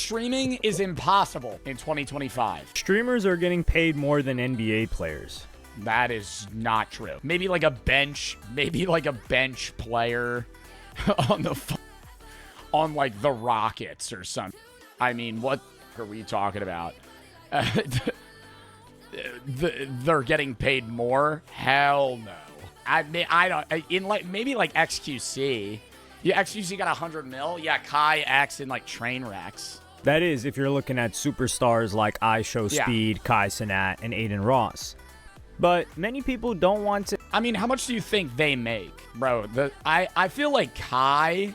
streaming is impossible in 2025. Streamers are getting paid more than NBA players. That is not true. Maybe like a bench player on like the Rockets or something. I mean, what are we talking about? They're getting paid more? Hell no. Maybe like XQC. Yeah, XQC got 100 mil. Yeah, Kai X and like train wrecks. That is, if you're looking at superstars like iShowSpeed, Kai Cenat, and Aiden Ross. But many people don't want to. I mean, how much do you think they make? Bro, I feel like Kai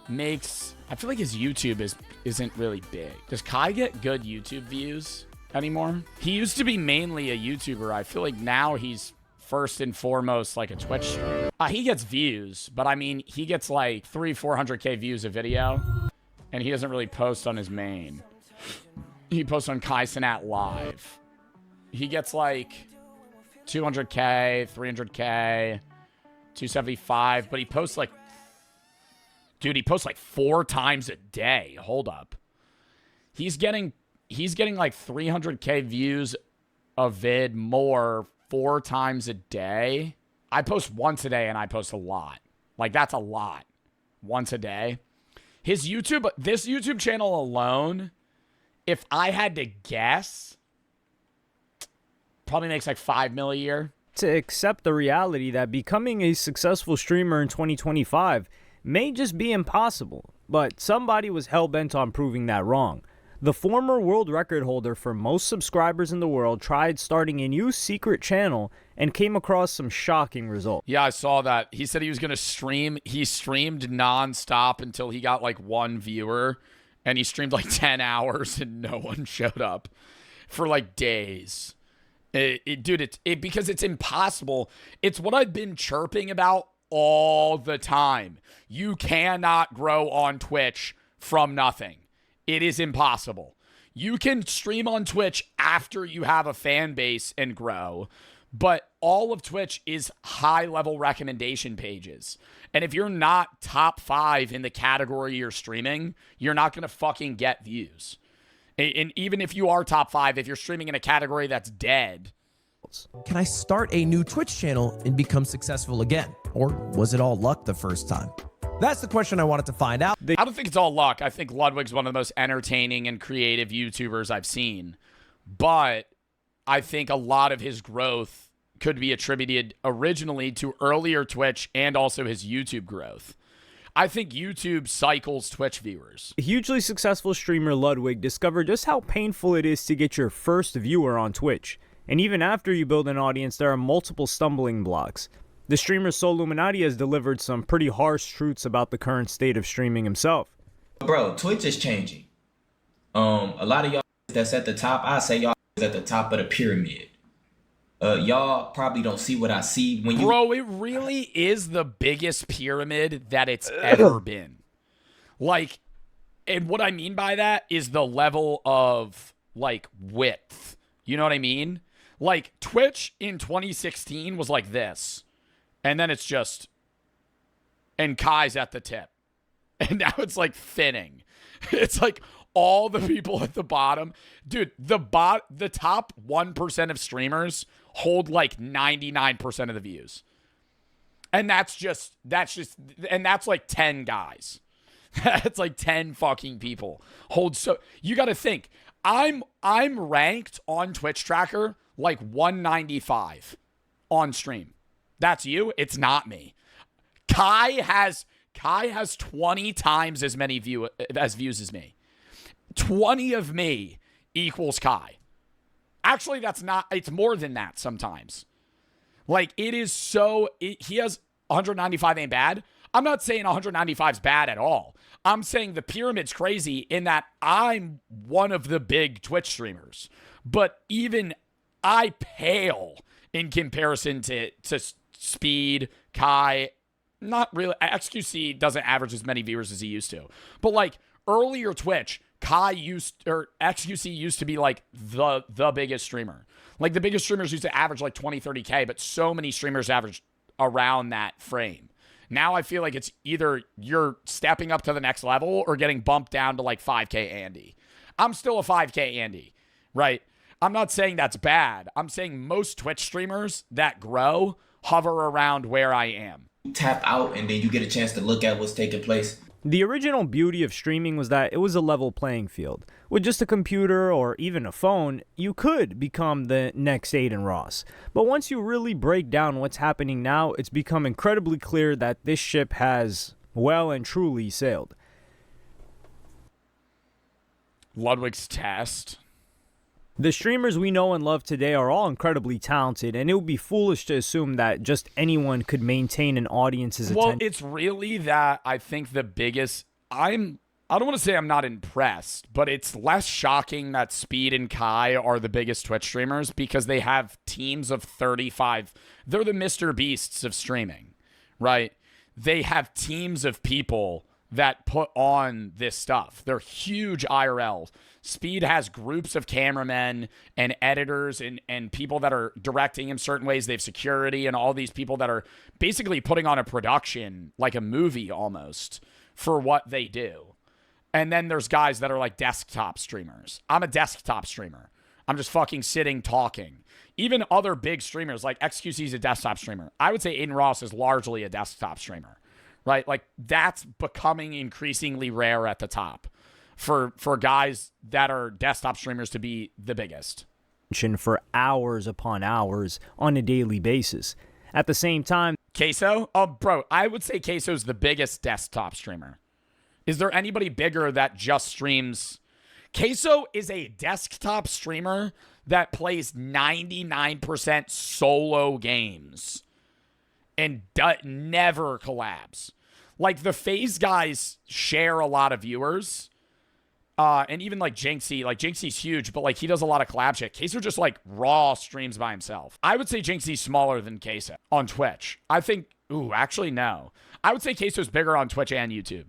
makes... I feel like his YouTube isn't really big. Does Kai get good YouTube views anymore? He used to be mainly a YouTuber. I feel like now he's first and foremost like a Twitch streamer. He gets views, but I mean, he gets like 300-400K views a video, and he doesn't really post on his main. He posts on Kai Cenat Live. He gets like 200K, 300K, 275, but he posts like... Dude, he posts like 4 times a day. Hold up. He's getting like 300K views a vid more 4 times a day. I post once a day and I post a lot. Like, that's a lot. Once a day. This YouTube channel alone, if I had to guess, probably makes like 5 mil a year. To accept the reality that becoming a successful streamer in 2025 may just be impossible, but somebody was hell-bent on proving that wrong. The former world record holder for most subscribers in the world tried starting a new secret channel and came across some shocking results. Yeah, I saw that. He said he was going to stream. He streamed nonstop until he got like 1 viewer, and he streamed like 10 hours and no one showed up for like days. Dude, because it's impossible. It's what I've been chirping about all the time. You cannot grow on Twitch from nothing. It is impossible. You can stream on Twitch after you have a fan base and grow, but all of Twitch is high-level recommendation pages. And if you're not top 5 in the category you're streaming, you're not going to fucking get views. And even if you are top 5, if you're streaming in a category that's dead... Can I start a new Twitch channel and become successful again? Or was it all luck the first time? That's the question I wanted to find out. I don't think it's all luck. I think Ludwig's one of the most entertaining and creative YouTubers I've seen. But I think a lot of his growth could be attributed originally to earlier Twitch and also his YouTube growth. I think YouTube cycles Twitch viewers. Hugely successful streamer Ludwig discovered just how painful it is to get your first viewer on Twitch. And even after you build an audience, there are multiple stumbling blocks. The streamer Soluminati has delivered some pretty harsh truths about the current state of streaming himself. Bro, Twitch is changing. A lot of y'all that's at the top, I say y'all is at the top of the pyramid. Y'all probably don't see what I see when you... Bro, it really is the biggest pyramid that it's ever been. Like, and what I mean by that is the level of, like, width. You know what I mean? Like, Twitch in 2016 was like this. And then it's just... And Kai's at the tip. And now it's, like, thinning. It's like all the people at the bottom. Dude, the top 1% of streamers hold, like, 99% of the views. And that's like 10 guys. That's like 10 fucking people. You got to think. I'm ranked on Twitch Tracker like 195 on stream. That's you. It's not me. Kai has 20 times as many views as me. 20 of me equals Kai. Actually, it's more than that sometimes. Like, he has 195 ain't bad. I'm not saying 195 is bad at all. I'm saying the pyramid's crazy in that I'm one of the big Twitch streamers. But even I pale in comparison to Speed, Kai. Not really. XQC doesn't average as many viewers as he used to. But like earlier Twitch, XQC used to be like the biggest streamer. Like the biggest streamers used to average like 20, 30K, but so many streamers averaged around that frame. Now I feel like it's either you're stepping up to the next level or getting bumped down to like 5K Andy. I'm still a 5K Andy, right? I'm not saying that's bad. I'm saying most Twitch streamers that grow hover around where I am. Tap out and then you get a chance to look at what's taking place. The original beauty of streaming was that it was a level playing field. With just a computer or even a phone, you could become the next Aiden Ross. But once you really break down what's happening now, it's become incredibly clear that this ship has well and truly sailed. Ludwig's test. The streamers we know and love today are all incredibly talented, and it would be foolish to assume that just anyone could maintain an audience's attention. Well, it's really that I think the biggest... I don't want to say I'm not impressed, but it's less shocking that Speed and Kai are the biggest Twitch streamers because they have teams of 35. They're the Mr. Beasts of streaming, right? They have teams of people that put on this stuff. They're huge IRLs. Speed has groups of cameramen and editors and people that are directing in certain ways. They have security and all these people that are basically putting on a production, like a movie almost, for what they do. And then there's guys that are like desktop streamers. I'm a desktop streamer. I'm just fucking sitting talking. Even other big streamers, like XQC is a desktop streamer. I would say Aiden Ross is largely a desktop streamer, right? Like that's becoming increasingly rare at the top for guys that are desktop streamers to be the biggest. For hours upon hours on a daily basis. At the same time, Queso? Oh, bro, I would say Queso's the biggest desktop streamer. Is there anybody bigger that just streams? Queso is a desktop streamer that plays 99% solo games and never collabs. Like the FaZe guys share a lot of viewers. And even like Jinxie's huge, but like he does a lot of collab shit. Queso just like raw streams by himself. I would say Jinxie's smaller than Queso on Twitch. I think, actually no. I would say Queso's bigger on Twitch and YouTube.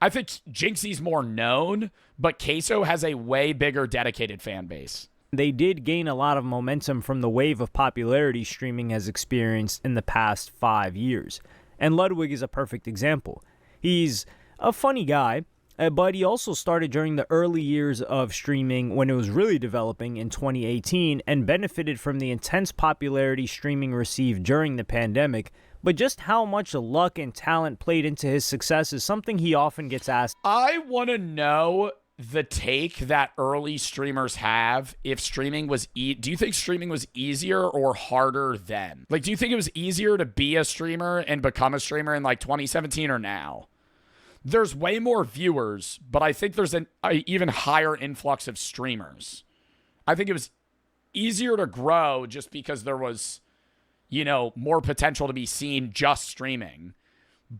I think Jinxie's more known, but Queso has a way bigger dedicated fan base. They did gain a lot of momentum from the wave of popularity streaming has experienced in the past 5 years. And Ludwig is a perfect example. He's a funny guy, but he also started during the early years of streaming when it was really developing in 2018 and benefited from the intense popularity streaming received during the pandemic. But just how much luck and talent played into his success is something he often gets asked. I want to know the take that early streamers have if streaming was... do you think streaming was easier or harder then? Like, do you think it was easier to be a streamer and become a streamer in like 2017 or now? There's way more viewers, but I think there's an even higher influx of streamers. I think it was easier to grow just because there was... more potential to be seen just streaming.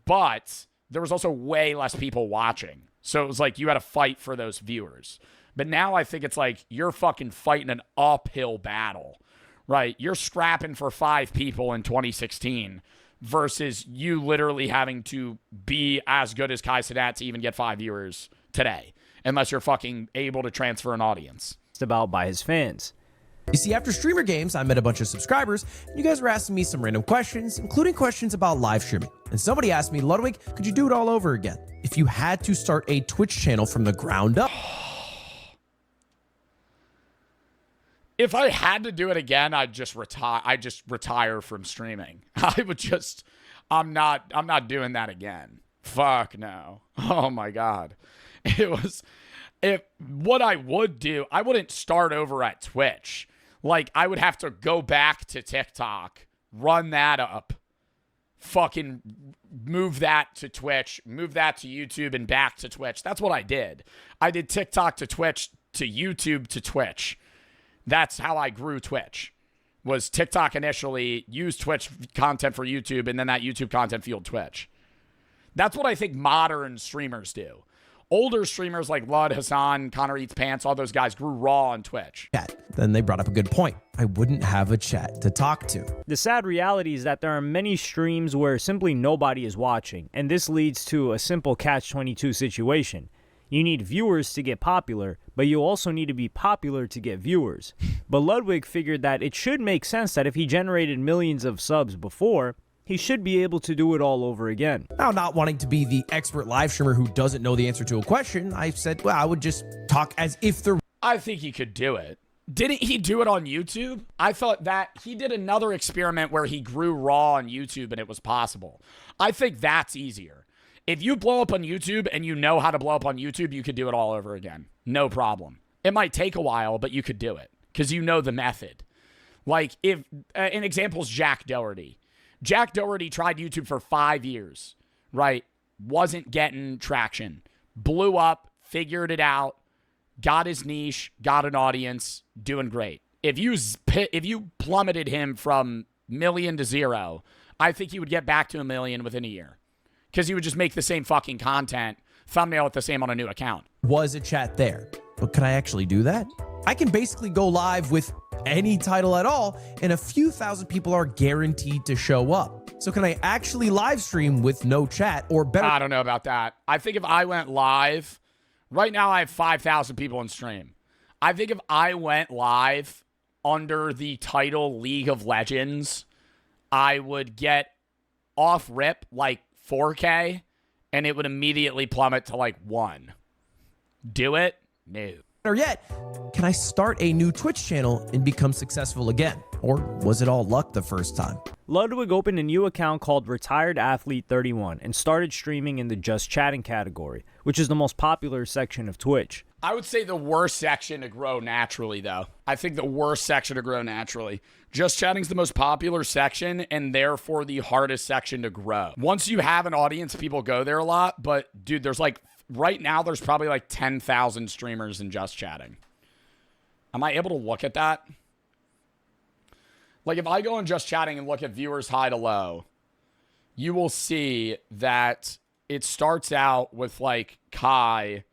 But there was also way less people watching. So it was like you had to fight for those viewers. But now I think it's like you're fucking fighting an uphill battle, right? You're scrapping for 5 people in 2016 versus you literally having to be as good as Kai Cenat to even get 5 viewers today, unless you're fucking able to transfer an audience. About by his fans. You see, after Streamer Games, I met a bunch of subscribers, and you guys were asking me some random questions, including questions about live streaming. And somebody asked me, Ludwig, could you do it all over again? If you had to start a Twitch channel from the ground up. If I had to do it again, I'd just retire. I'd just retire from streaming. I'm not doing that again. Fuck no. Oh my God. What I would do, I wouldn't start over at Twitch. Like, I would have to go back to TikTok, run that up, fucking move that to Twitch, move that to YouTube and back to Twitch. That's what I did. I did TikTok to Twitch to YouTube to Twitch. That's how I grew Twitch. Was TikTok initially, used Twitch content for YouTube, and then that YouTube content fueled Twitch. That's what I think modern streamers do. Older streamers like Lud, Hassan, Connor Eats Pants, all those guys grew raw on Twitch. Then they brought up a good point. I wouldn't have a chat to talk to. The sad reality is that there are many streams where simply nobody is watching, and this leads to a simple catch-22 situation. You need viewers to get popular, but you also need to be popular to get viewers. But Ludwig figured that it should make sense that if he generated millions of subs before, he should be able to do it all over again. Now, not wanting to be the expert live streamer who doesn't know the answer to a question, I said, well, I would just talk as if there. I think he could do it. Didn't he do it on YouTube? I thought that he did another experiment where he grew raw on YouTube and it was possible. I think that's easier. If you blow up on YouTube and you know how to blow up on YouTube, you could do it all over again. No problem. It might take a while, but you could do it because you know the method. Like if an example is Jack Doherty. Jack Doherty tried YouTube for 5 years, right? Wasn't getting traction. Blew up, figured it out, got his niche, got an audience, doing great. If you plummeted him from million to zero, I think he would get back to 1 million within a year because he would just make the same fucking content, thumbnail it the same on a new account. Was a chat there, but can I actually do that? I can basically go live with any title at all, and a few thousand people are guaranteed to show up. So can I actually live stream with no chat, or better? I don't know about that. I think if I went live, right now I have 5,000 people in stream. I think if I went live under the title League of Legends, I would get off rip like 4K, and it would immediately plummet to like 1. Do it? No. Or yet, can I start a new Twitch channel and become successful again? Or was it all luck the first time? Ludwig opened a new account called Retired Athlete 31 and started streaming in the Just Chatting category, which is the most popular section of Twitch. I would say the worst section to grow naturally, though. I think the worst section to grow naturally. Just Chatting's the most popular section and therefore the hardest section to grow. Once you have an audience, people go there a lot, but dude, there's like right now, there's probably like 10,000 streamers in Just Chatting. Am I able to look at that? Like if I go in Just Chatting and look at viewers high to low, you will see that it starts out with like Kai,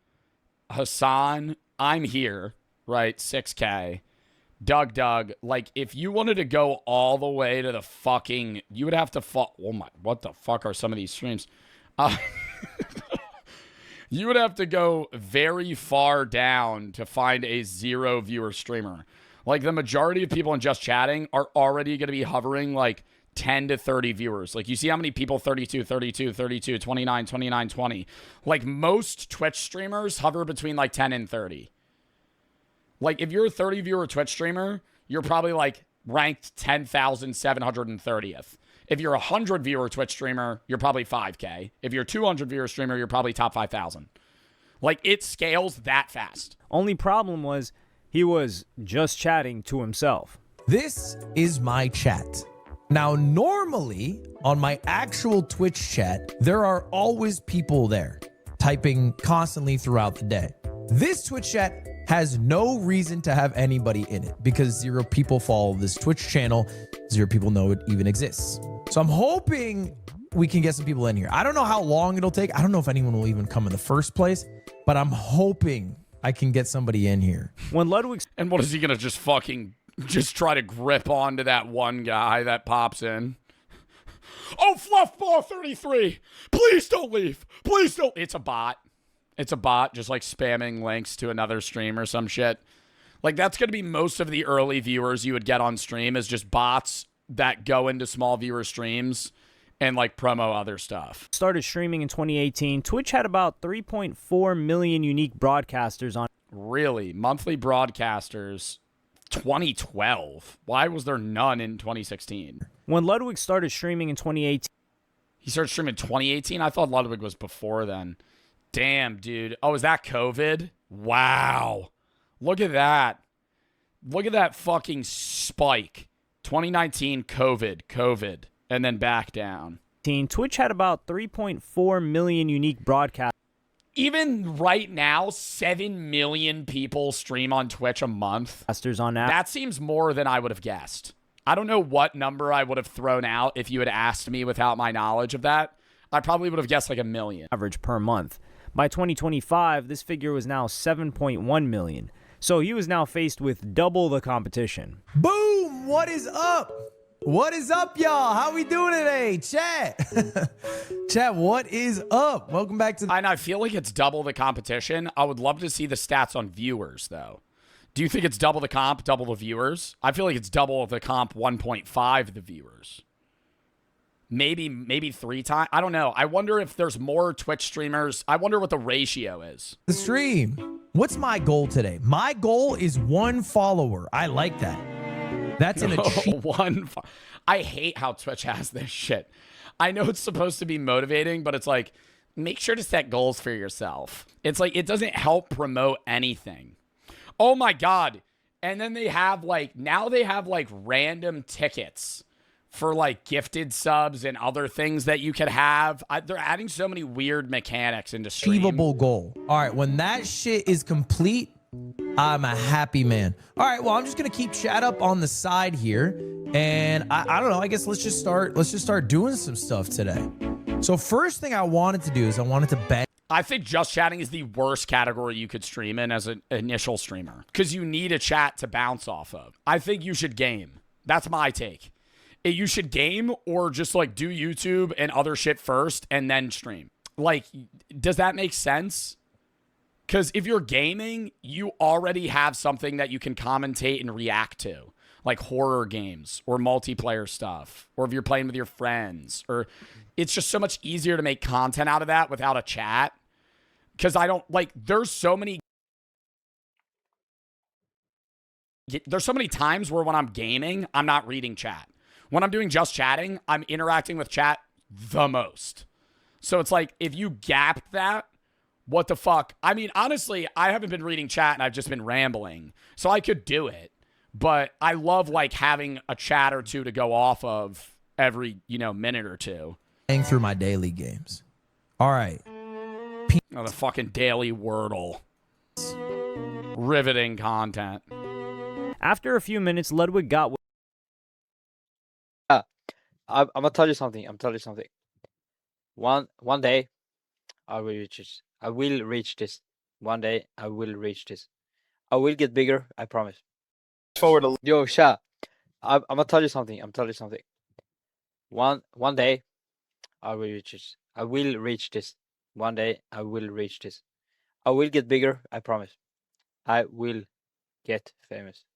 Hassan, I'm here, right? 6K. Doug. Like if you wanted to go all the way to the fucking, you would have to, oh my, what the fuck are some of these streams? You would have to go very far down to find a 0 viewer streamer. Like the majority of people in Just Chatting are already going to be hovering like 10 to 30 viewers. Like you see how many people, 32, 29, 20. Like most Twitch streamers hover between like 10 and 30. Like if you're a 30 viewer Twitch streamer, you're probably like ranked 10,730th. If you're a 100 viewer Twitch streamer, you're probably 5K. If you're a 200 viewer streamer, you're probably top 5,000. Like it scales that fast. Only problem was he was just chatting to himself. This is my chat. Now, normally on my actual Twitch chat, there are always people there typing constantly throughout the day. This Twitch chat has no reason to have anybody in it because 0 people follow this Twitch channel. 0 people know it even exists. So I'm hoping we can get some people in here. I don't know how long it'll take. I don't know if anyone will even come in the first place, but I'm hoping I can get somebody in here. When Ludwig And what is he going to just try to grip onto that one guy that pops in? Oh, Fluffball 33. Please don't leave. Please don't. It's a bot. It's a bot just like spamming links to another stream or some shit. Like that's going to be most of the early viewers you would get on stream is just bots that go into small viewer streams and like promo other stuff. started streaming in 2018, Twitch had about 3.4 million unique broadcasters on. Really? Monthly broadcasters 2012. Why was there none in 2016? When Ludwig started streaming in 2018, He started streaming in 2018? I thought Ludwig was before then. Damn, dude. Oh, is that COVID? Wow. Look at that. Look at that fucking spike. 2019, COVID, and then back down. Twitch had about 3.4 million unique broadcasters. Even right now, 7 million people stream on Twitch a month. On average. That seems more than I would have guessed. I don't know what number I would have thrown out if you had asked me without my knowledge of that. I probably would have guessed like 1 million. Average per month. By 2025, this figure was now 7.1 million. So he was now faced with double the competition. Boom! What is up? What is up, y'all? How we doing today? Chat. Chat, what is up? Welcome back to... I feel like it's double the competition. I would love to see the stats on viewers, though. Do you think it's double the comp, double the viewers? I feel like it's double the comp, 1.5 the viewers. maybe 3 times. I don't know. I wonder if there's more Twitch streamers. I wonder what the ratio is. The stream. What's my goal today? My goal is 1 follower. I like that. That's an achievement. I hate how Twitch has this shit. I know it's supposed to be motivating, but it's like, make sure to set goals for yourself. It's like, it doesn't help promote anything. Oh my God. And then they have like, now they have like random tickets for like gifted subs and other things that you could have. They're adding so many weird mechanics into stream. Achievable goal. All right, when that shit is complete, I'm a happy man. All right, well, I'm just gonna keep chat up on the side here, and I don't know. I guess let's just start doing some stuff today. So first thing I wanted to do is I wanted to bang. I think just chatting is the worst category you could stream in as an initial streamer because you need a chat to bounce off of. I think you should game. That's my take. You should game or just like do YouTube and other shit first and then stream. Like, does that make sense? Because if you're gaming, you already have something that you can commentate and react to, like horror games or multiplayer stuff, or if you're playing with your friends, or it's just so much easier to make content out of that without a chat. Because I don't like, there's so many times where when I'm gaming, I'm not reading chat. When I'm doing just chatting, I'm interacting with chat the most. So it's like, if you gap that, what the fuck? I mean, honestly, I haven't been reading chat and I've just been rambling. So I could do it. But I love like having a chat or two to go off of every, minute or two. Through my daily games. All right. Oh, the fucking daily Wordle. Riveting content. After a few minutes, Ludwig got... I'm gonna tell you something. One day, I will reach this. I will reach this. One day, I will reach this. I will get bigger. I promise. Forward a Yo, Sha, I'm gonna tell you something. One day, I will reach this. I will reach this. One day, I will reach this. I will get bigger. I promise. I will get famous.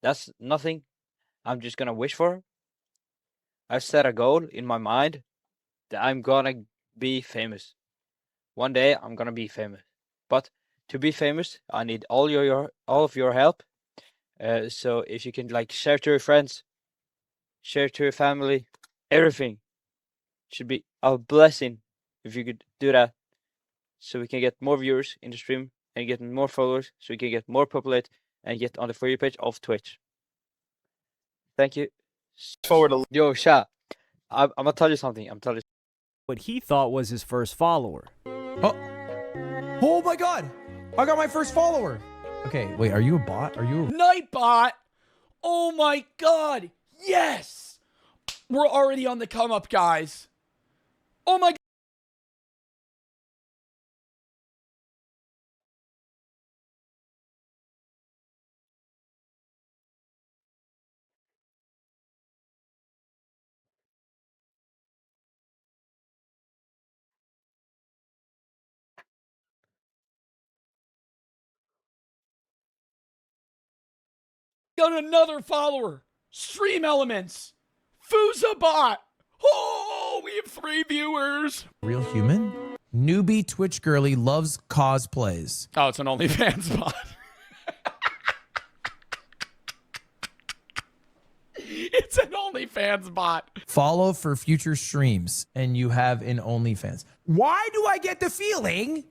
That's nothing I'm just gonna wish for. I've set a goal in my mind that I'm gonna be famous. One day I'm gonna be famous. But to be famous, I need all of your help. So if you can like share to your friends, share to your family, everything should be a blessing if you could do that. So we can get more viewers in the stream and get more followers, so we can get more populated and get on the For You page of Twitch. Thank you. forward a Yo, Sha, I'm gonna tell you something. what he thought was his first follower. Oh my God. I got my first follower. Okay, wait, are you a bot? Are you a... Nightbot! Oh my God! Yes! We're already on the come up, guys. Oh my God. Got another follower. Stream Elements. Fusabot. Oh, we have 3 viewers. real human? Newbie Twitch girly loves cosplays. Oh, it's an OnlyFans bot. It's an OnlyFans bot. Follow for future streams, and you have an OnlyFans. Why do I get the feeling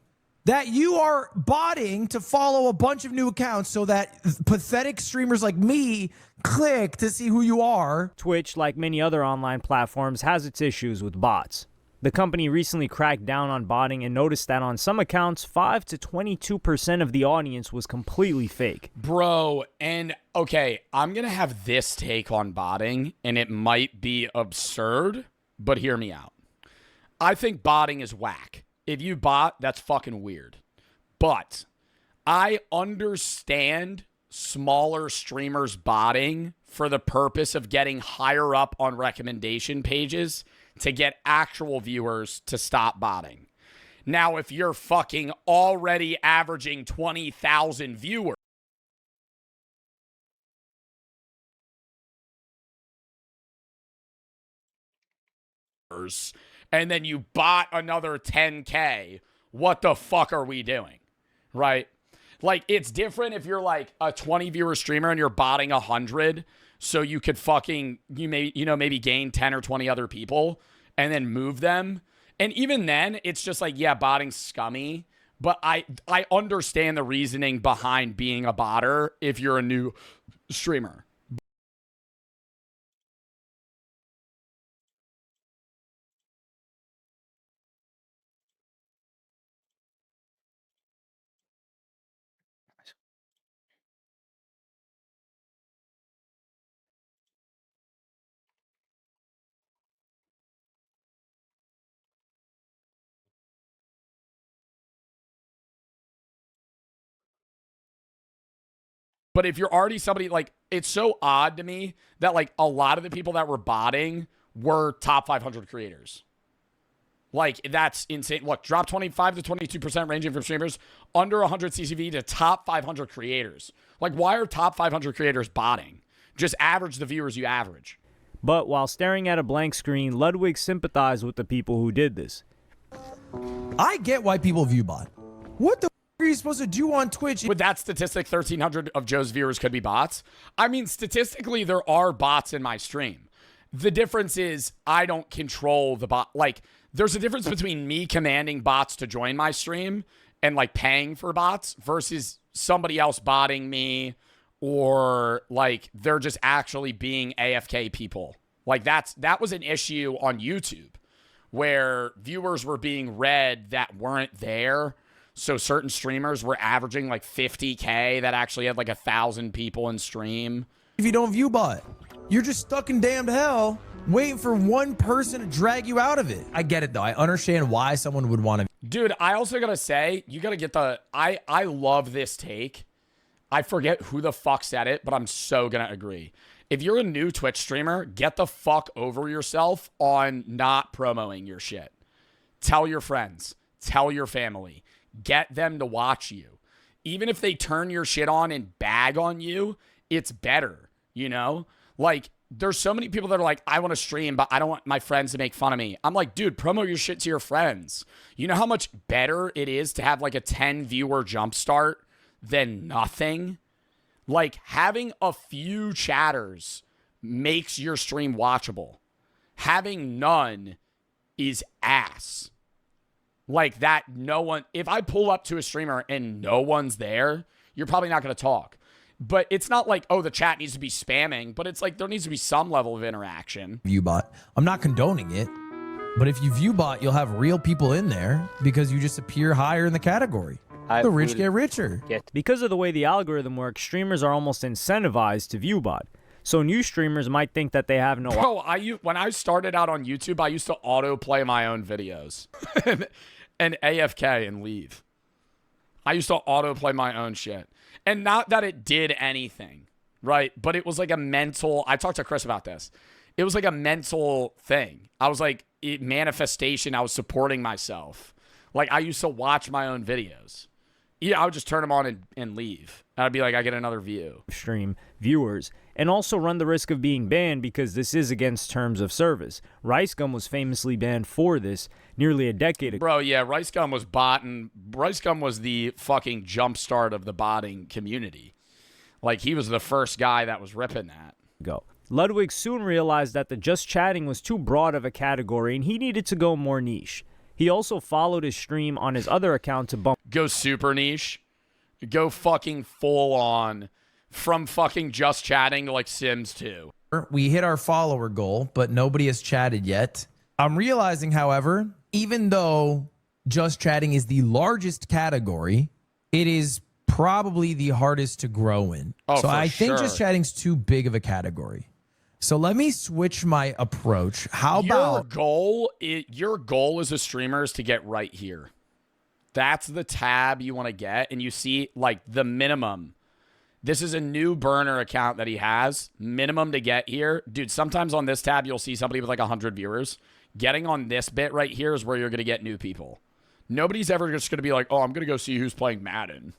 that you are botting to follow a bunch of new accounts so that pathetic streamers like me click to see who you are? Twitch, like many other online platforms, has its issues with bots. The company recently cracked down on botting and noticed that on some accounts, 5 to 22% of the audience was completely fake. Bro, and okay, I'm going to have this take on botting, and it might be absurd, but hear me out. I think botting is whack. If you bot, that's fucking weird. But I understand smaller streamers botting for the purpose of getting higher up on recommendation pages to get actual viewers to stop botting. Now, if you're fucking already averaging 20,000 viewers, and then you bought another 10K, what the fuck are we doing? Right? Like, it's different if you're like a 20 viewer streamer and you're botting 100, so you could fucking, maybe gain 10 or 20 other people and then move them. And even then, it's just like, yeah, botting's scummy. But I understand the reasoning behind being a botter if you're a new streamer. But if you're already somebody, like, it's so odd to me that, like, a lot of the people that were botting were top 500 creators. Like, that's insane. Look, drop 25 to 22% ranging from streamers under 100 CCV to top 500 creators. Like, why are top 500 creators botting? Just average the viewers you average. But while staring at a blank screen, Ludwig sympathized with the people who did this. I get why people view bot. What the are you supposed to do on Twitch? With that statistic, 1,300 of Joe's viewers could be bots. I mean, statistically, there are bots in my stream. The difference is I don't control the bot. Like, there's a difference between me commanding bots to join my stream and, like, paying for bots versus somebody else botting me, or, like, they're just actually being AFK people. Like, that was an issue on YouTube where viewers were being read that weren't there. So certain streamers were averaging like 50K that actually had like 1,000 people in stream. If you don't view bot, you're just stuck in damned hell waiting for one person to drag you out of it. I get it though. I understand why someone would want to. Dude, I also gotta say, you gotta get the, I love this take. I forget who the fuck said it, but I'm so gonna agree. If you're a new Twitch streamer, get the fuck over yourself on not promoting your shit. Tell your friends, tell your family. Get them to watch you. Even if they turn your shit on and bag on you, it's better, you know? Like, there's so many people that are like, I want to stream, but I don't want my friends to make fun of me. I'm like, dude, promote your shit to your friends. You know how much better it is to have like a 10 viewer jumpstart than nothing? Like, having a few chatters makes your stream watchable. Having none is ass. Like that, no one, if I pull up to a streamer and no one's there, you're probably not going to talk. But it's not like, oh, the chat needs to be spamming, but it's like there needs to be some level of interaction. Viewbot. I'm not condoning it, but if you viewbot, you'll have real people in there because you just appear higher in the category. The rich get richer. Because of the way the algorithm works, streamers are almost incentivized to viewbot. So new streamers might think that they have no... Bro, when I started out on YouTube, I used to autoplay my own videos and AFK and leave. I used to autoplay my own shit. And not that it did anything, right? But it was like a mental... I talked to Chris about this. It was like a mental thing. I was like, manifestation. I was supporting myself. Like, I used to watch my own videos. Yeah, I would just turn them on and leave. And I'd be like, I get another view. Stream viewers, and also run the risk of being banned because this is against terms of service. Rice Gum was famously banned for this nearly a decade ago. Bro, yeah, Rice Gum was botting. Rice Gum was the fucking jumpstart of the botting community. Like, he was the first guy that was ripping that. Ludwig soon realized that the just chatting was too broad of a category and he needed to go more niche. He also followed his stream on his other account to bump. Go super niche. Go fucking full on. From fucking just chatting to like Sims 2. We hit our follower goal, but nobody has chatted yet. I'm realizing, however, even though just chatting is the largest category, it is probably the hardest to grow in. Oh, so I think sure. just chatting's too big of a category. So let me switch my approach. How about your goal as a streamer is to get right here. That's the tab you want to get, and you see like the minimum. This is a new burner account that he has. Minimum to get here. Dude, sometimes on this tab, you'll see somebody with like 100 viewers. Getting on this bit right here is where you're going to get new people. Nobody's ever just going to be like, oh, I'm going to go see who's playing Madden.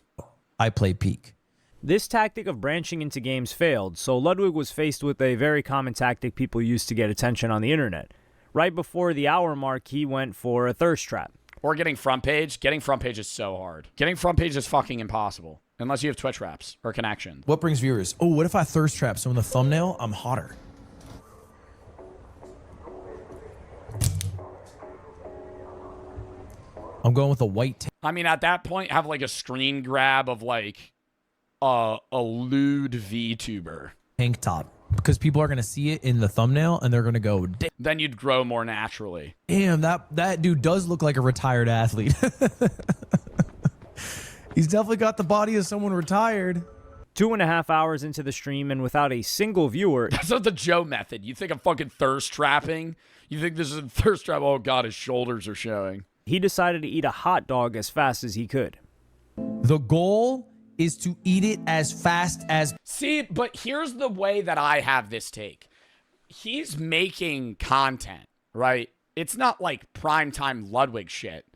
I play Peak? This tactic of branching into games failed, so Ludwig was faced with a very common tactic people use to get attention on the internet. Right before the hour mark, he went for a thirst trap. Or getting front page. Getting front page is so hard. Getting front page is fucking impossible. Unless you have Twitch wraps or connections. What brings viewers? Oh, what if I thirst trap so in the thumbnail, I'm hotter? I'm going with a white I mean, at that point, have like a screen grab of like a lewd VTuber. tank top because people are going to see it in the thumbnail and they're going to go, Then you'd grow more naturally. damn, that dude does look like a retired athlete. He's definitely got the body of someone retired. 2.5 hours into the stream and without a single viewer, That's not the Joe method. You think I'm fucking thirst trapping? You think this is a thirst trap? Oh God, his shoulders are showing. he decided to eat a hot dog as fast as he could. The goal is to eat it as fast as. See, but here's the way that I have this take. He's making content, right? It's not like primetime Ludwig shit.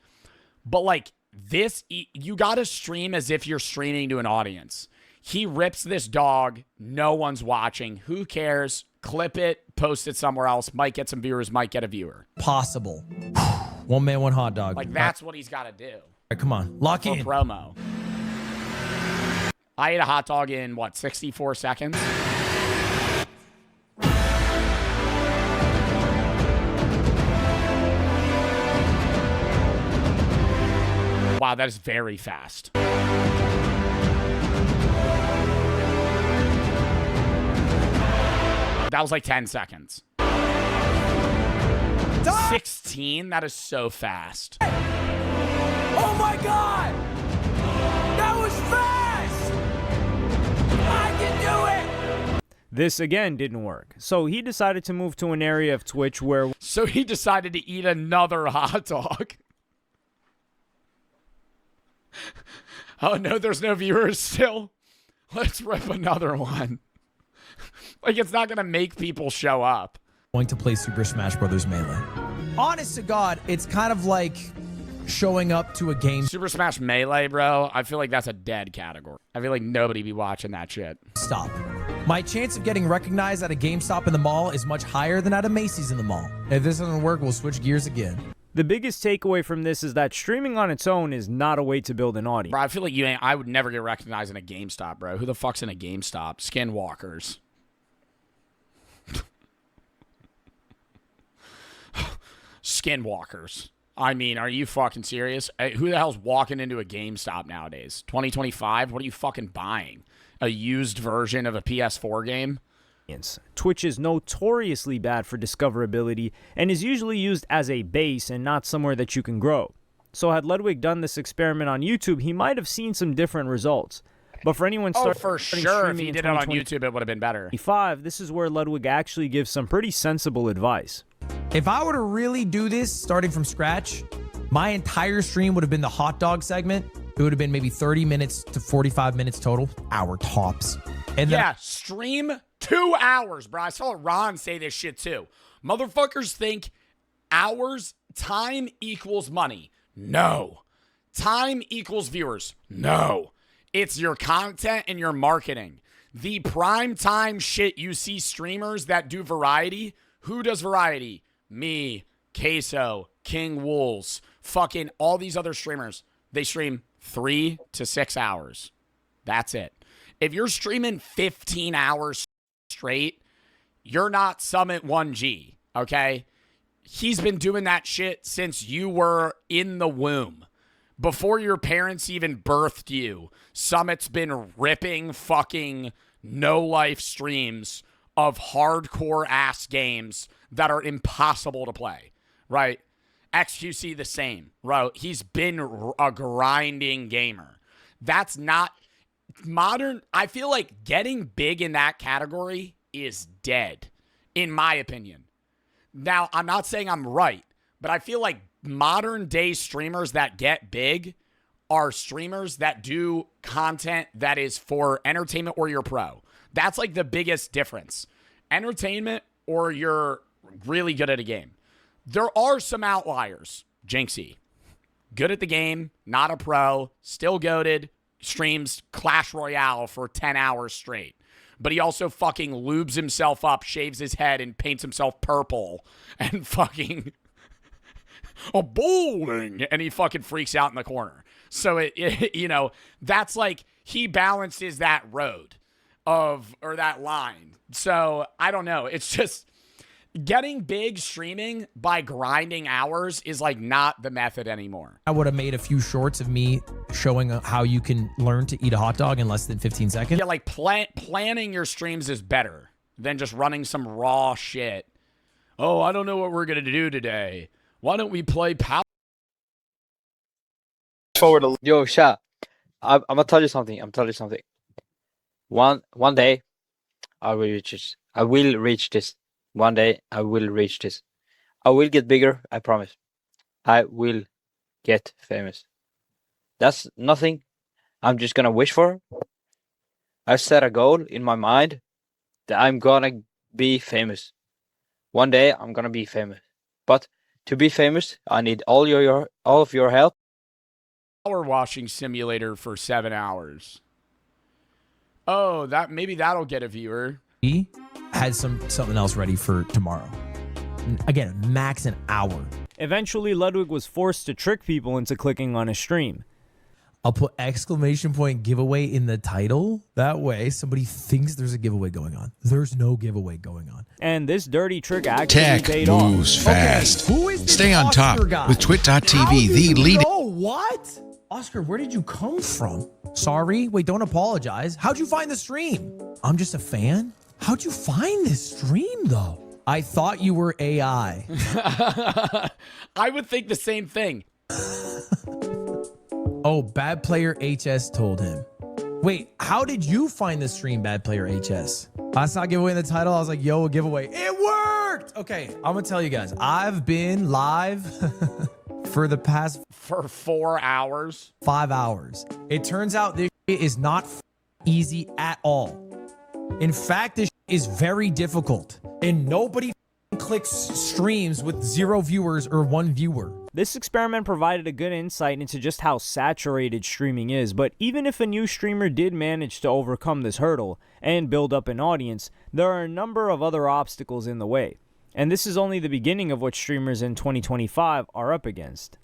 But like this, you gotta stream as if you're streaming to an audience. He rips this dog. No one's watching. Who cares? Clip it, post it somewhere else. Might get some viewers, might get a viewer. Possible. One man, one hot dog. Like that's what he's gotta do. All right, come on, lock For in. promo. I ate a hot dog in, what, 64 seconds? Wow, that is very fast. That was like 10 seconds. 16? That is so fast. Oh my God! That was fast! I can do it! This again didn't work, so he decided to move to an area of Twitch where So he decided to eat another hot dog. Oh no, there's no viewers still. Let's rip another one. Like, it's not gonna make people show up. Going to play Super Smash Brothers Melee. Honest to God, it's kind of like showing up to a game Super Smash Melee, bro, I feel like that's a dead category. I feel like nobody be watching that shit. stop. My chance of getting recognized at a GameStop in the mall is much higher than at a Macy's in the mall. If this doesn't work, we'll switch gears again. the biggest takeaway from this is that streaming on its own is not a way to build an audience. Bro, I feel like I would never get recognized in a GameStop, bro. Who the fuck's in a GameStop? Skinwalkers. Skinwalkers. I mean, are you fucking serious? Hey, who the hell's walking into a GameStop nowadays? 2025? What are you fucking buying? A used version of a PS4 game? Twitch is notoriously bad for discoverability and is usually used as a base and not somewhere that you can grow. So had Ludwig done this experiment on YouTube, he might have seen some different results. But for anyone starting for sure, if he did it on YouTube, it would have been better. This is where Ludwig actually gives some pretty sensible advice. If I were to really do this starting from scratch, my entire stream would have been the hot dog segment. It would have been maybe 30 minutes to 45 minutes total, hour tops. And then Yeah, stream 2 hours, bro. I saw Ron say this shit too. Motherfuckers think hours, time equals money. No. Time equals viewers. No. It's your content and your marketing. The prime time shit you see streamers that do variety. Who does variety? Me, Queso, King Wools, fucking all these other streamers. They stream 3 to 6 hours. That's it. If you're streaming 15 hours straight, you're not Summit 1G, okay? He's been doing that shit since you were in the womb. Before your parents even birthed you, Summit's been ripping fucking no-life streams of hardcore-ass games that are impossible to play, right? XQC the same, right? He's been a grinding gamer. That's not modern. I feel like getting big in that category is dead, in my opinion. Now, I'm not saying I'm right, but I feel like modern day streamers that get big are streamers that do content that is for entertainment or you're pro. That's like the biggest difference. Entertainment or you're really good at a game. There are some outliers. Jinxie. Good at the game, not a pro, still goated, streams Clash Royale for 10 hours straight. but he also fucking lubes himself up, shaves his head, and paints himself purple, and fucking a bowling, and he fucking freaks out in the corner. So that's like he balances that road or that line. So I don't know. It's just getting big streaming by grinding hours is like not the method anymore. I would have made a few shorts of me showing how you can learn to eat a hot dog in less than 15 seconds. Yeah, like planning your streams is better than just running some raw shit. Oh, I don't know what we're going to do today. Why don't we play power? Forward a Yo, Sha, I'm gonna tell you something. One day, I will reach this. I will reach this. One day, I will reach this. I will get bigger. I promise. I will get famous. That's nothing I'm just gonna wish for. I set a goal in my mind that I'm gonna be famous. One day, I'm gonna be famous. But to be famous, I need all of your help. Power washing simulator for 7 hours. Oh, maybe that'll get a viewer. He had something else ready for tomorrow. Again, max an hour. Eventually, Ludwig was forced to trick people into clicking on his stream. I'll put exclamation point giveaway in the title. That way, somebody thinks there's a giveaway going on. There's no giveaway going on. And this dirty trick actually Tech paid moves off. fast. Who is this Stay on Oscar top guy? with twit.tv, How do the you leading. know? What? Oscar, where did you come from? Sorry. Wait, don't apologize. How'd you find the stream? I'm just a fan. How'd you find this stream, though? I thought you were AI. I would think the same thing. Oh, Bad Player HS told him. Wait, how did you find the stream, Bad Player HS? I saw giveaway in the title. I was like, yo, a giveaway. It worked! Okay, I'm going to tell you guys. I've been live for the past For 4 hours. 5 hours. It turns out this is not easy at all. In fact, this is very difficult. And nobody clicks streams with 0 viewers or 1 viewer. This experiment provided a good insight into just how saturated streaming is, but even if a new streamer did manage to overcome this hurdle and build up an audience, there are a number of other obstacles in the way. And this is only the beginning of what streamers in 2025 are up against.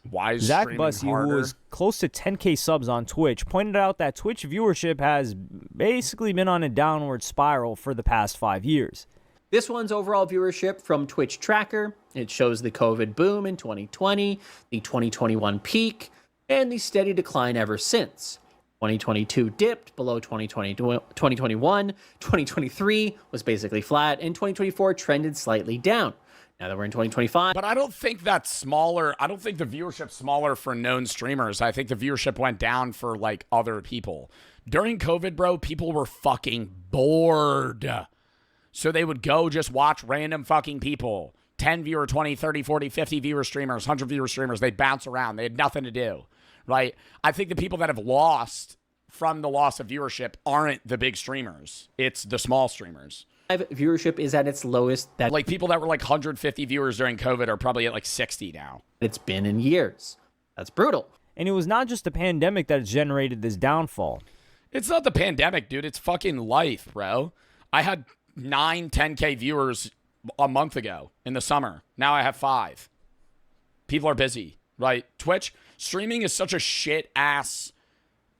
Why is Zach streaming Bussey, who harder? was close to 10K subs on Twitch, pointed out that Twitch viewership has basically been on a downward spiral for the past 5 years. This one's overall viewership from Twitch Tracker. It shows the COVID boom in 2020, the 2021 peak, and the steady decline ever since. 2022 dipped below 2021, 2023 was basically flat, and 2024 trended slightly down. Now that we're in 2025. But I don't think that's smaller. I don't think the viewership's smaller for known streamers. I think the viewership went down for like other people. During COVID, bro, people were fucking bored. So they would go just watch random fucking people. 10 viewer, 20, 30, 40, 50 viewer streamers, 100 viewer streamers. They'd bounce around. They had nothing to do, right? I think the people that have lost from the loss of viewership aren't the big streamers. It's the small streamers. Viewership is at its lowest that Like people that were like 150 viewers during COVID are probably at like 60 now. it's been in years. That's brutal. And it was not just the pandemic that generated this downfall. It's not the pandemic, dude. It's fucking life, bro. I had 9, 10K viewers a month ago in the summer. Now I have 5. People are busy, right? Twitch streaming is such a shit ass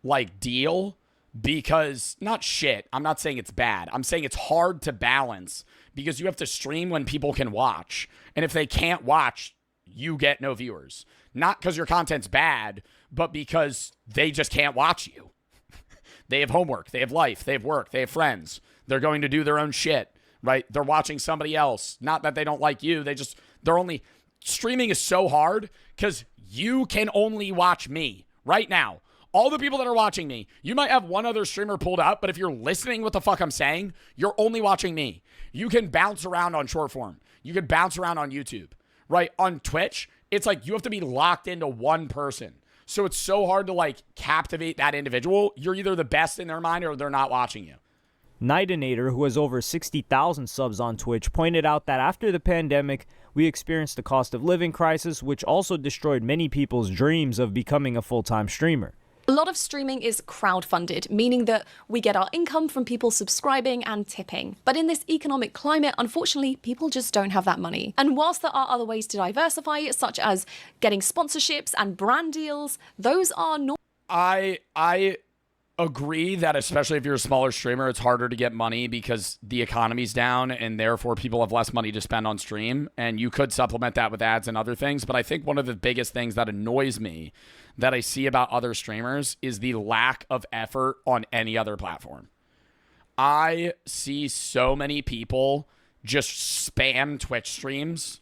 like deal because not shit. I'm not saying it's bad. I'm saying it's hard to balance because you have to stream when people can watch. And if they can't watch, you get no viewers. Not because your content's bad, but because they just can't watch you. They have homework, they have life, they have work, they have friends. They're going to do their own shit, right? They're watching somebody else. Not that they don't like you. Streaming is so hard because you can only watch me right now. All the people that are watching me, you might have one other streamer pulled up, but if you're listening what the fuck I'm saying, you're only watching me. You can bounce around on short form. You can bounce around on YouTube, right? On Twitch, it's like you have to be locked into one person. So it's so hard to like captivate that individual. You're either the best in their mind or they're not watching you. Nightinator, who has over 60,000 subs on Twitch, pointed out that after the pandemic, we experienced a cost of living crisis, which also destroyed many people's dreams of becoming a full-time streamer. A lot of streaming is crowdfunded, meaning that we get our income from people subscribing and tipping. But in this economic climate, unfortunately, people just don't have that money. And whilst there are other ways to diversify, such as getting sponsorships and brand deals, those are not. I agree that especially if you're a smaller streamer, it's harder to get money because the economy's down and therefore people have less money to spend on stream. And you could supplement that with ads and other things. But I think one of the biggest things that annoys me that I see about other streamers is the lack of effort on any other platform. I see so many people just spam Twitch streams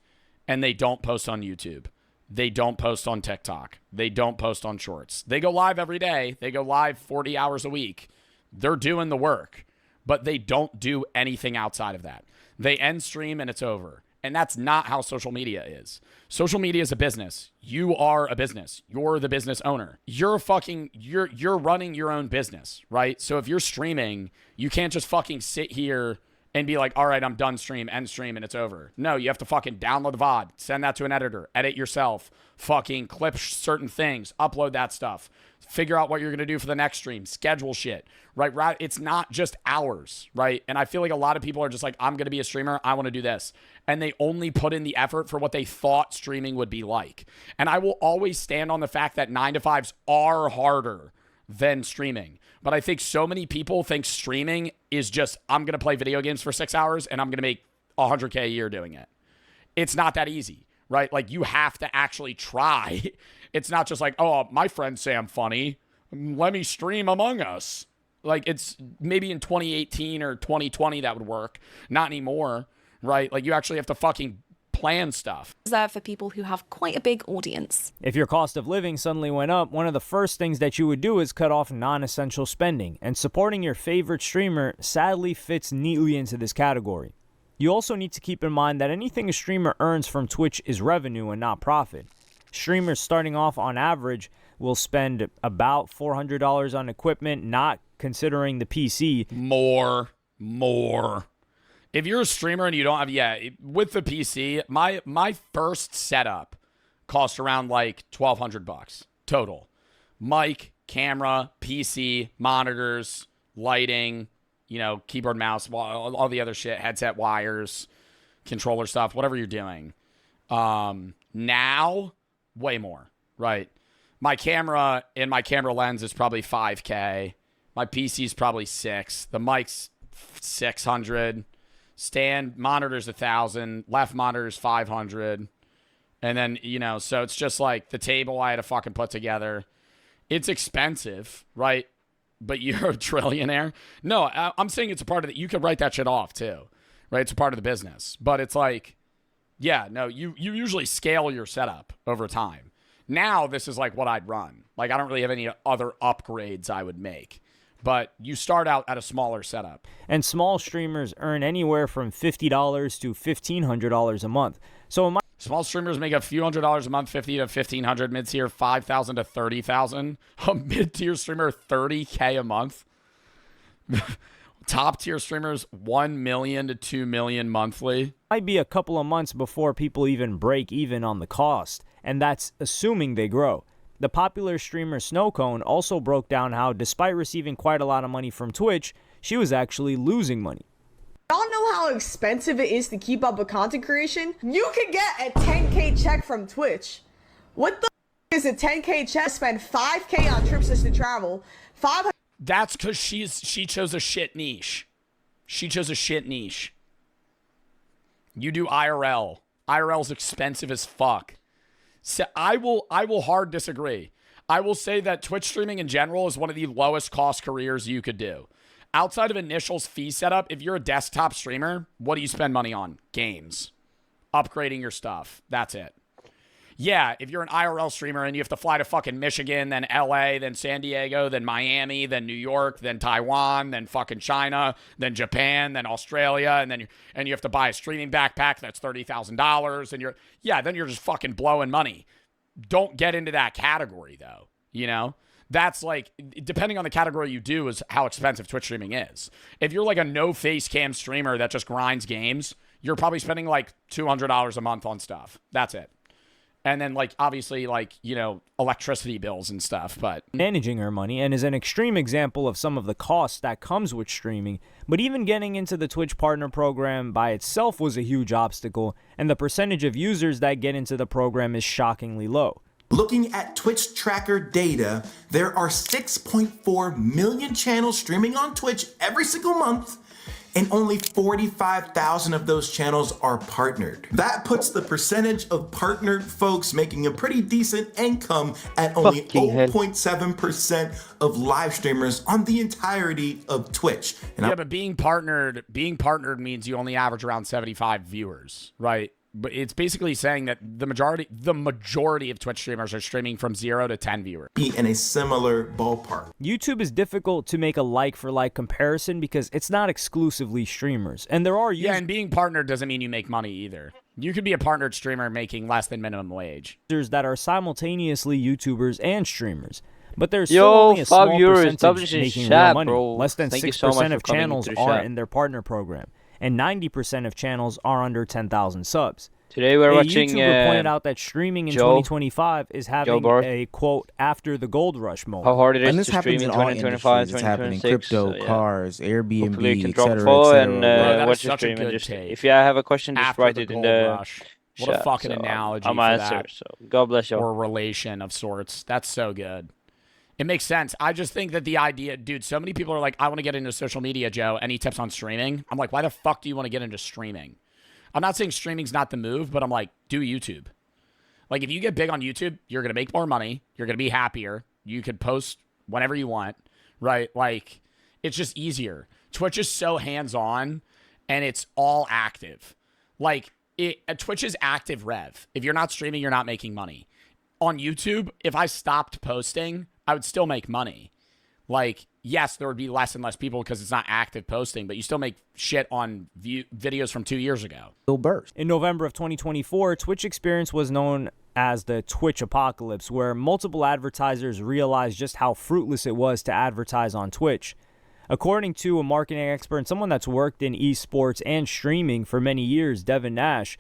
and they don't post on YouTube. They don't post on TikTok. They don't post on Shorts. They go live every day. They go live 40 hours a week. They're doing the work, but they don't do anything outside of that. They end stream and it's over. And that's not how social media is. Social media is a business. You are a business. You're the business owner. You're running your own business, right? So if you're streaming, you can't just fucking sit here and be like, all right, I'm done stream, end stream, and it's over. No, you have to fucking download the VOD, send that to an editor, edit yourself, fucking clip certain things, upload that stuff, figure out what you're going to do for the next stream, schedule shit, right? It's not just hours, right? And I feel like a lot of people are just like, I'm going to be a streamer, I want to do this. And they only put in the effort for what they thought streaming would be like. And I will always stand on the fact that 9-to-5s are harder than streaming. But I think so many people think streaming is just, I'm going to play video games for 6 hours and I'm going to make $100K a year doing it. It's not that easy, right? Like you have to actually try. It's not just like, oh, my friends say I'm funny, let me stream Among Us. Like it's maybe in 2018 or 2020 that would work. Not anymore, right? Like you actually have to fucking plan stuff. There for people who have quite a big audience. If your cost of living suddenly went up, one of the first things that you would do is cut off non-essential spending, and supporting your favorite streamer sadly fits neatly into this category. You also need to keep in mind that anything a streamer earns from Twitch is revenue and not profit. Streamers starting off on average will spend about $400 on equipment, not considering the PC. More. If you're a streamer and you don't have, with the PC, my first setup cost around like $1,200 total. Mic, camera, PC, monitors, lighting, keyboard, mouse, all the other shit, headset wires, controller stuff, whatever you're doing. Now, way more, right? My camera and my camera lens is probably $5K. My PC is probably $6. The mic's $600. Stand monitor's $1,000, left monitor's $500, and then so it's just like the table I had to fucking put together. It's expensive, right? But you're a trillionaire. No, I'm saying it's a part of it. You could write that shit off too, right? It's a part of the business, but it's like, you usually scale your setup over time. Now this is like what I'd run. Like I don't really have any other upgrades I would make. But you start out at a smaller setup. And small streamers earn anywhere from $50 to $1,500 a month. So small streamers make a few $100s a month, $50 to $1,500. Mid-tier, $5,000 to $30,000. A mid-tier streamer, $30K a month. Top-tier streamers, $1 million to $2 million monthly. Might be a couple of months before people even break even on the cost. And that's assuming they grow. The popular streamer Snowcone also broke down how, despite receiving quite a lot of money from Twitch, she was actually losing money. Y'all know how expensive it is to keep up with content creation? You can get a 10K check from Twitch. What the is a 10K check? Spend 5K on trips just to travel. 500. That's because she chose a shit niche. She chose a shit niche. You do IRL. IRL's expensive as fuck. So I will hard disagree. I will say that Twitch streaming in general is one of the lowest cost careers you could do. Outside of initial fee setup, if you're a desktop streamer, what do you spend money on? Games. Upgrading your stuff. That's it. Yeah, if you're an IRL streamer and you have to fly to fucking Michigan, then LA, then San Diego, then Miami, then New York, then Taiwan, then fucking China, then Japan, then Australia, and then you have to buy a streaming backpack that's $30,000, and then you're just fucking blowing money. Don't get into that category though, That's like, depending on the category you do is how expensive Twitch streaming is. If you're like a no face cam streamer that just grinds games, you're probably spending like $200 a month on stuff. That's it. And then, like, obviously, like, you know, electricity bills and stuff, but managing her money, and is an extreme example of some of the costs that comes with streaming. But even getting into the Twitch partner program by itself was a huge obstacle, and the percentage of users that get into the program is shockingly low. Looking at Twitch tracker data, there are 6.4 million channels streaming on Twitch every single month, and only 45,000 of those channels are partnered. That puts the percentage of partnered folks making a pretty decent income at only 0.7% of live streamers on the entirety of Twitch. And yeah, but being partnered means you only average around 75 viewers, right? But it's basically saying that the majority of Twitch streamers are streaming from 0 to 10 viewers. Be in a similar ballpark. YouTube is difficult to make a like-for-like comparison because it's not exclusively streamers. And there are and being partnered doesn't mean you make money either. You could be a partnered streamer making less than minimum wage. Users that are simultaneously YouTubers and streamers. But there's still only a small percentage making real money. Less than 6% of channels are in their partner program, and 90% of channels are under 10,000 subs. Today we're watching YouTuber pointed out that streaming in 2025 is having a, quote, after the gold rush moment. How hard it is and this to happens stream in in all 2025, industries. It's happening. 2026. Crypto, cars, Airbnb, you can etc. follow and Bro, watch the such a stream. good And just, take. if you have a question, just After write the it in gold the rush. What a fucking analogy I'm for answer. that. So God bless you. Or relation of sorts. That's so good. It makes sense. I just think that the idea, dude, so many people are like, I want to get into social media, Joe. Any tips on streaming? I'm like, why the fuck do you want to get into streaming? I'm not saying streaming's not the move, but I'm like, do YouTube. Like, if you get big on YouTube, you're going to make more money. You're going to be happier. You could post whenever you want, right? Like, it's just easier. Twitch is so hands-on, and it's all active. Like, Twitch is active rev. If you're not streaming, you're not making money. On YouTube, if I stopped posting, I would still make money. Like, yes, there would be less and less people because it's not active posting, but you still make shit on videos from 2 years ago. In November of 2024, Twitch experience was known as the Twitch apocalypse, where multiple advertisers realized just how fruitless it was to advertise on Twitch. According to a marketing expert and someone that's worked in esports and streaming for many years, Devin Nash,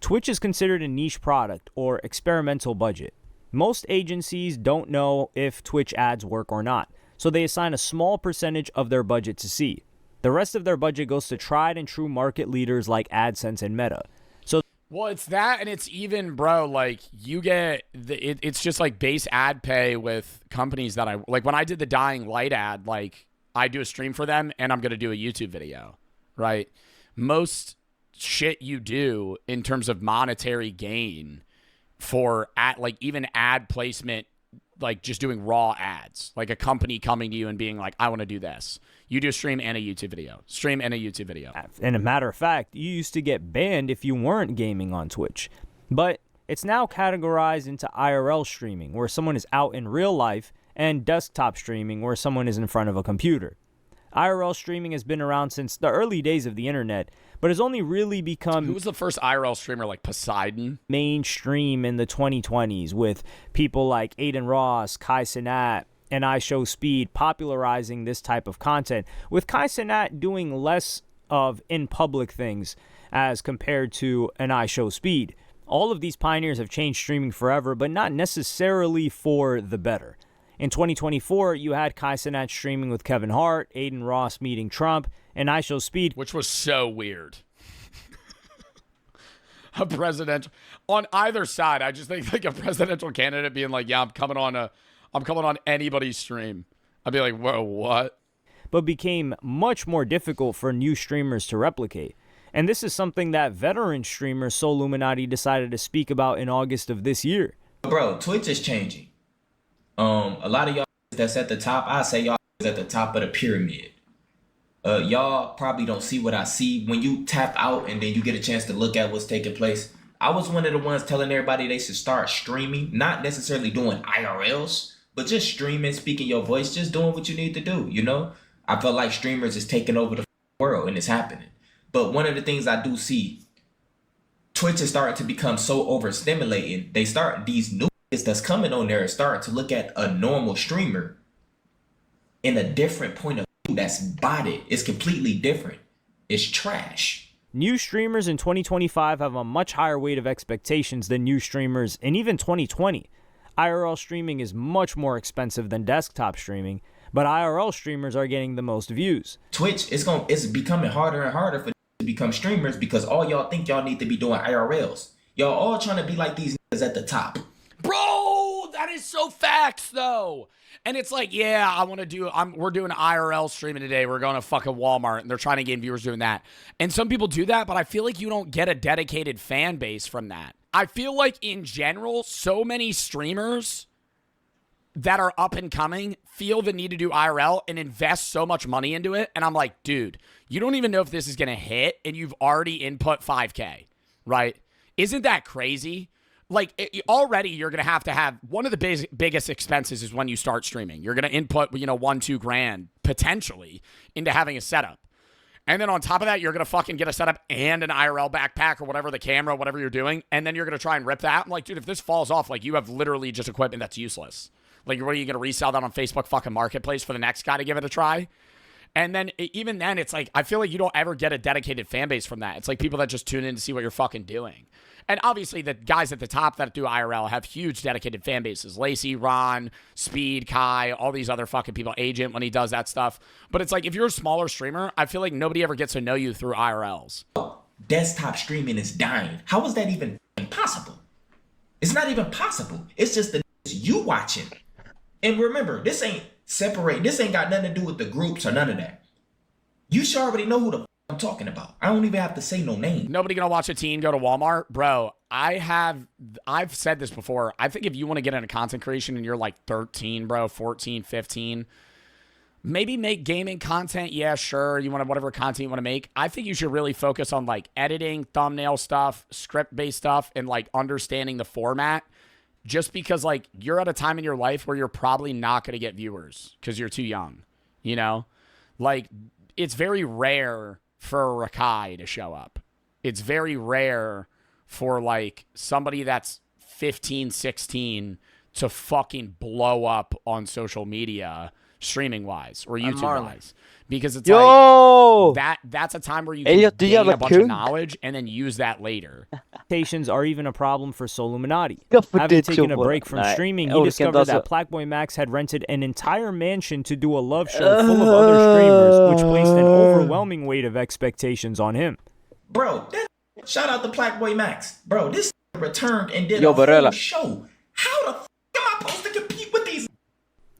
Twitch is considered a niche product or experimental budget. Most agencies don't know if Twitch ads work or not, so they assign a small percentage of their budget to see. The rest of their budget goes to tried and true market leaders like AdSense and Meta. Well, it's that, and it's even, bro, like, you get, it's just like base ad pay with companies that I, like, when I did the Dying Light ad, like, I do a stream for them, and I'm going to do a YouTube video, right? Most shit you do in terms of monetary gain for, like, even ad placement, like, just doing raw ads, like a company coming to you and being like, I want to do this. You do a stream and a YouTube video. Stream and a YouTube video. And a matter of fact, you used to get banned if you weren't gaming on Twitch. But it's now categorized into IRL streaming, where someone is out in real life, and desktop streaming, where someone is in front of a computer. IRL streaming has been around since the early days of the internet, but has only really become... Who was the first IRL streamer, like Poseidon? ...mainstream in the 2020s, with people like Aiden Ross, Kai Cenat, and iShowSpeed popularizing this type of content, with Kai Cenat doing less of in-public things as compared to an iShowSpeed. All of these pioneers have changed streaming forever, but not necessarily for the better. In 2024, you had Kai Cenat streaming with Kevin Hart, Aiden Ross meeting Trump, and iShowSpeed, which was so weird. A presidential on either side. I just think like a presidential candidate being like, "Yeah, I'm coming on anybody's stream." I'd be like, "Whoa, what?" But became much more difficult for new streamers to replicate. And this is something that veteran streamer Soluminati decided to speak about in August of this year. Bro, Twitch is changing. A lot of y'all that's at the top, I say y'all is at the top of the pyramid. Y'all probably don't see what I see when you tap out and then you get a chance to look at what's taking place. I was one of the ones telling everybody they should start streaming, not necessarily doing IRLs, but just streaming, speaking your voice, just doing what you need to do, you know? I feel like streamers is taking over the world and it's happening. But one of the things I do see, Twitch is starting to become so overstimulating. These new that's coming on there is starting to look at a normal streamer in a different point of view that's botted. It's completely different. It's trash. New streamers in 2025 have a much higher weight of expectations than new streamers in even 2020. IRL streaming is much more expensive than desktop streaming, but IRL streamers are getting the most views. Twitch it's becoming harder and harder for to become streamers because all y'all think y'all need to be doing IRLs. Y'all all trying to be like these niggas at the top. Bro, that is so facts though. And it's like, yeah, we're doing IRL streaming today. We're going to fucking Walmart and they're trying to gain viewers doing that. And some people do that, but I feel like you don't get a dedicated fan base from that. I feel like in general, so many streamers that are up and coming feel the need to do IRL and invest so much money into it. And I'm like, dude, you don't even know if this is going to hit and you've already input 5K, right? Isn't that crazy? Like already you're going to have one of the biggest expenses is when you start streaming. You're going to input, $1-2 grand potentially into having a setup. And then on top of that, you're going to fucking get a setup and an IRL backpack or whatever, the camera, whatever you're doing. And then you're going to try and rip that. I'm like, dude, if this falls off, like you have literally just equipment that's useless. Like, what are you going to resell that on Facebook fucking Marketplace for the next guy to give it a try? And then even then, it's like, I feel like you don't ever get a dedicated fan base from that. It's like people that just tune in to see what you're fucking doing. And obviously the guys at the top that do IRL have huge dedicated fan bases. Lacey, Ron, Speed, Kai, all these other fucking people, Agent when he does that stuff. But it's like, if you're a smaller streamer, I feel like nobody ever gets to know you through IRLs. Desktop streaming is dying. How is that even possible? It's not even possible. It's just the you watching. And remember, this ain't got nothing to do with the groups or none of that. You should already know who the I'm talking about. I don't even have to say no name. Nobody gonna watch a teen go to Walmart? Bro, I've said this before. I think if you want to get into content creation and you're like 13, bro, 14, 15, maybe make gaming content. Yeah, sure. You want to, whatever content you want to make. I think you should really focus on like editing, thumbnail stuff, script-based stuff, and like understanding the format. Just because like you're at a time in your life where you're probably not going to get viewers because you're too young, Like it's very rare for a Rakai to show up. It's very rare for like somebody that's 15, 16 to fucking blow up on social media streaming wise or YouTube wise. Because it's like that's a time where you can gain a bunch of knowledge and then use that later. Expectations are even a problem for Soluminati. Having taken a break from streaming, he discovered that Blackboy Max had rented an entire mansion to do a love show full of other streamers, which placed an overwhelming weight of expectations on him. Bro, shout out to Blackboy Max. Bro, this returned and did a whole show. How the f*** am I supposed to compete with these?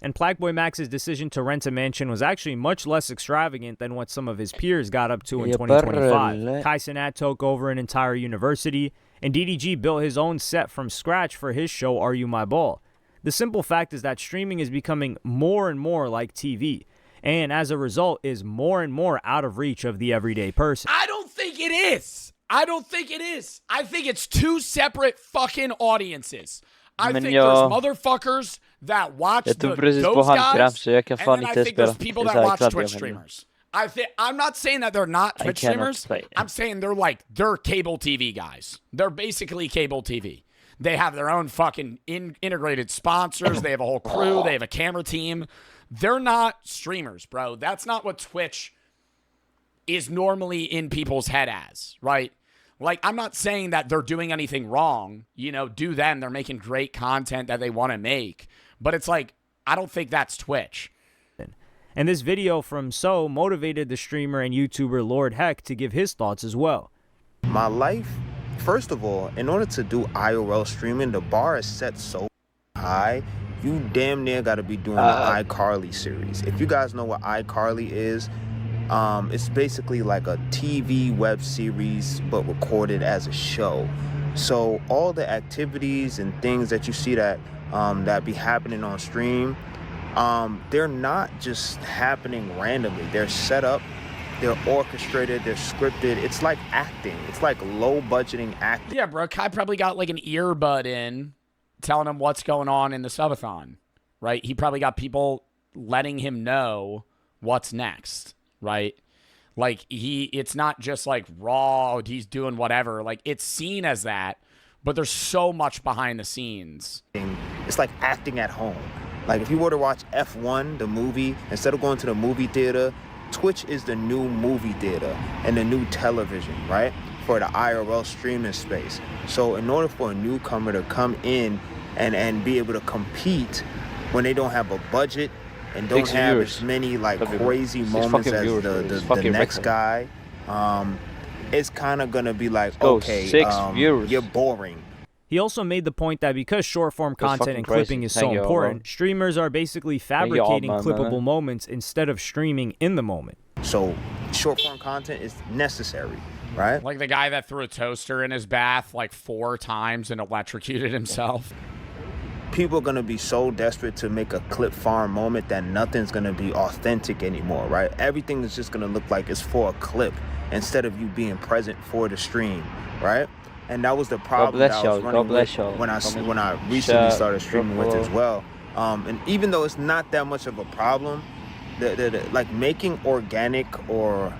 And Blackboy Max's decision to rent a mansion was actually much less extravagant than what some of his peers got up to in 2025. Kai Cenat took over an entire university, and DDG built his own set from scratch for his show Are You My Ball. The simple fact is that streaming is becoming more and more like TV, and as a result is more and more out of reach of the everyday person. I don't think it is. I think it's two separate fucking audiences. I think there's motherfuckers that watch those guys, and then I think there's people that watch Twitch streamers. I'm not saying that they're not Twitch streamers. I'm saying they're cable TV guys. They're basically cable TV. They have their own fucking integrated sponsors. They have a whole crew. They have a camera team. They're not streamers, bro. That's not what Twitch is normally in people's head as, right? Like, I'm not saying that they're doing anything wrong. Do them. They're making great content that they want to make. But it's like, I don't think that's Twitch. And this video from So motivated the streamer and YouTuber Lord Heck to give his thoughts as well. My life, first of all, in order to do IRL streaming, the bar is set so high. You damn near got to be doing the iCarly series. If you guys know what iCarly is, it's basically like a TV web series but recorded as a show. So all the activities and things that you see that be happening on stream, they're not just happening randomly. They're set up, they're orchestrated, they're scripted. It's like acting. It's like low budgeting acting. Yeah, bro. Kai probably got like an earbud in telling him what's going on in the subathon, right? He probably got people letting him know what's next. Right? Like it's not just like raw, he's doing whatever. Like it's seen as that, but there's so much behind the scenes. It's like acting at home. Like if you were to watch F1, the movie, instead of going to the movie theater, Twitch is the new movie theater and the new television, right? For the IRL streaming space. So in order for a newcomer to come in and be able to compete when they don't have a budget and don't have as many like crazy moments as the next guy, it's kind of gonna be like, okay, you're boring. He also made the point that because short-form content and clipping is so important, streamers are basically fabricating clippable moments instead of streaming in the moment. So short-form content is necessary, right? Like the guy that threw a toaster in his bath like 4 times and electrocuted himself. People are going to be so desperate to make a clip farm moment that nothing's going to be authentic anymore, right? Everything is just going to look like it's for a clip instead of you being present for the stream, right? And that was the problem that I was running with when I recently started streaming with as well. And even though it's not that much of a problem, like making organic or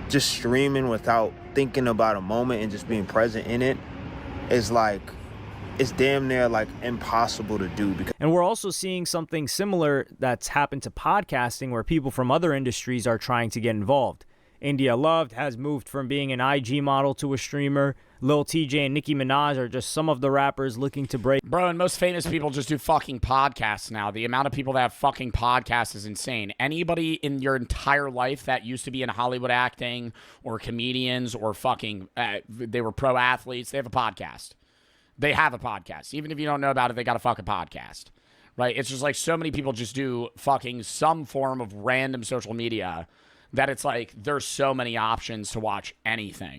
just streaming without thinking about a moment and just being present in it is like, it's damn near like impossible to do. And we're also seeing something similar that's happened to podcasting where people from other industries are trying to get involved. India Loved has moved from being an IG model to a streamer. Lil TJ and Nicki Minaj are just some of the rappers looking to break. Bro, and most famous people just do fucking podcasts now. The amount of people that have fucking podcasts is insane. Anybody in your entire life that used to be in Hollywood acting or comedians or fucking, they were pro athletes, they have a podcast. They have a podcast. Even if you don't know about it, they got a fucking podcast. Right? It's just like so many people just do fucking some form of random social media that it's like there's so many options to watch anything.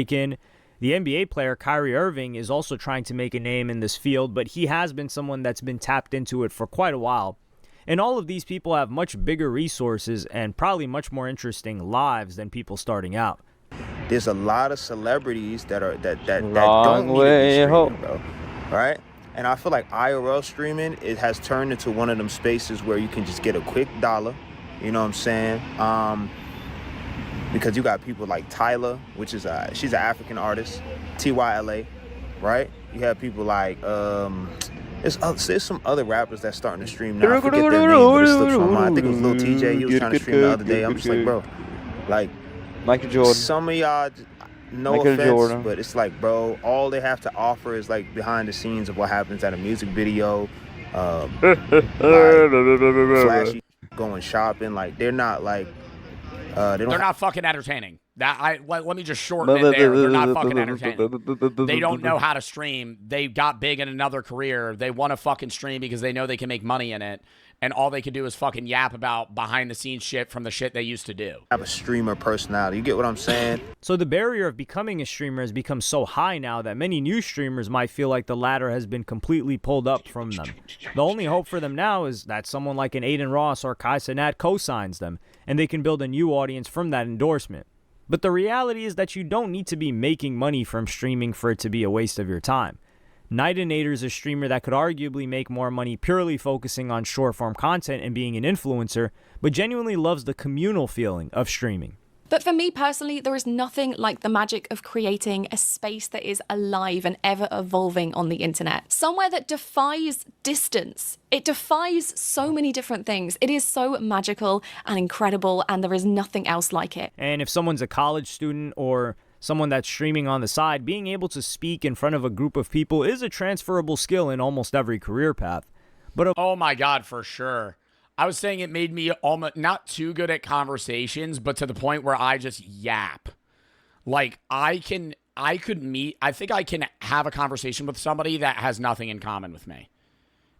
The NBA player Kyrie Irving is also trying to make a name in this field, but he has been someone that's been tapped into it for quite a while. And all of these people have much bigger resources and probably much more interesting lives than people starting out. There's a lot of celebrities that don't need to be streaming, bro. Right? And I feel like IRL streaming, it has turned into one of them spaces where you can just get a quick dollar. You know what I'm saying? Because you got people like Tyler, which is she's an African artist, TYLA, right? You have people like there's some other rappers that's starting to stream now. I forget their name, but it slips my mind. I think it was Lil TJ. He was trying to stream the other day. I'm just like, bro, like Michael Jordan. Some of y'all, no Michael offense, Jordan. but it's like, bro, all they have to offer is like behind the scenes of what happens at a music video, like flashy going shopping. Like they're not like. They're not fucking entertaining. Let me just shorten it there. They're not fucking entertaining. They don't know how to stream. They got big in another career. They want to fucking stream because they know they can make money in it. And all they can do is fucking yap about behind the scenes shit from the shit they used to do. Have a streamer personality. You get what I'm saying? So the barrier of becoming a streamer has become so high now that many new streamers might feel like the ladder has been completely pulled up from them. The only hope for them now is that someone like an Aiden Ross or Kai Cenat co-signs them, and they can build a new audience from that endorsement. But the reality is that you don't need to be making money from streaming for it to be a waste of your time. Nightinator is a streamer that could arguably make more money purely focusing on short-form content and being an influencer, but genuinely loves the communal feeling of streaming. But for me personally, there is nothing like the magic of creating a space that is alive and ever evolving on the internet. Somewhere that defies distance. It defies so many different things. It is so magical and incredible, and there is nothing else like it. And if someone's a college student or someone that's streaming on the side, being able to speak in front of a group of people is a transferable skill in almost every career path. But oh my God, for sure. I was saying it made me almost not too good at conversations, but to the point where I just yap. Like I think I can have a conversation with somebody that has nothing in common with me.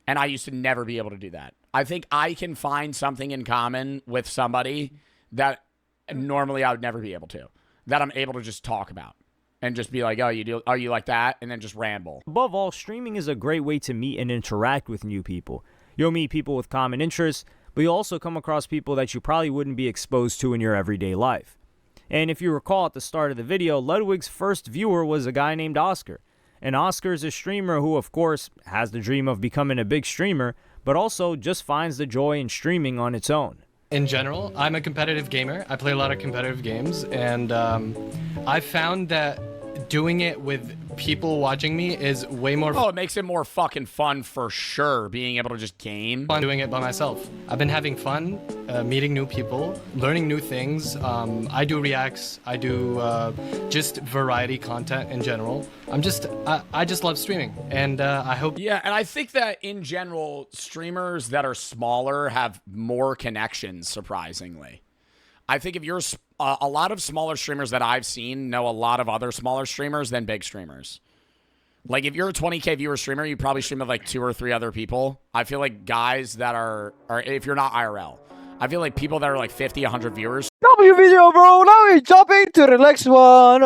And I used to never be able to do that. I think I can find something in common with somebody that normally I would never be able to. That I'm able to just talk about and just be like, oh, you like that? And then just ramble. Above all, streaming is a great way to meet and interact with new people. You'll meet people with common interests, but you'll also come across people that you probably wouldn't be exposed to in your everyday life. And if you recall at the start of the video, Ludwig's first viewer was a guy named Oscar. And Oscar is a streamer who, of course, has the dream of becoming a big streamer, but also just finds the joy in streaming on its own. In general, I'm a competitive gamer. I play a lot of competitive games, and I found that doing it with people watching me is way more Oh, it makes it more fucking fun for sure, being able to just game. fun doing it by myself. I've been having fun, meeting new people, learning new things. I do reacts, I do just variety content in general. I just love streaming, and I hope. Yeah, and I think that in general, streamers that are smaller have more connections, surprisingly. I think if you're a lot of smaller streamers that I've seen know a lot of other smaller streamers than big streamers. Like, if you're a 20K viewer streamer, you probably stream with like 2 or 3 other people. I feel like guys that are if you're not IRL, I feel like people that are like 50, 100 viewers. W video, bro. Now we jump into the next one.